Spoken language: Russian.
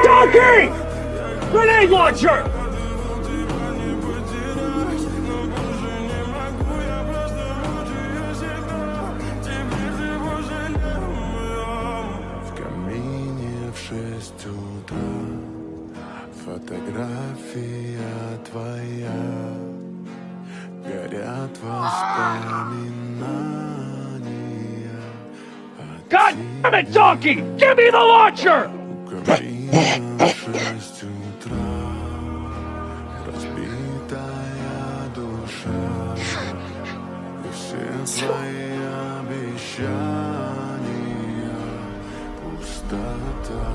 Donkey! Grenade launcher! В камине в 6 утра фотография твоя, горят воспоминания. God damn it, Donkey! Give me the launcher! У камина в 6 утра разбитая душа, и все твои обещания пустота.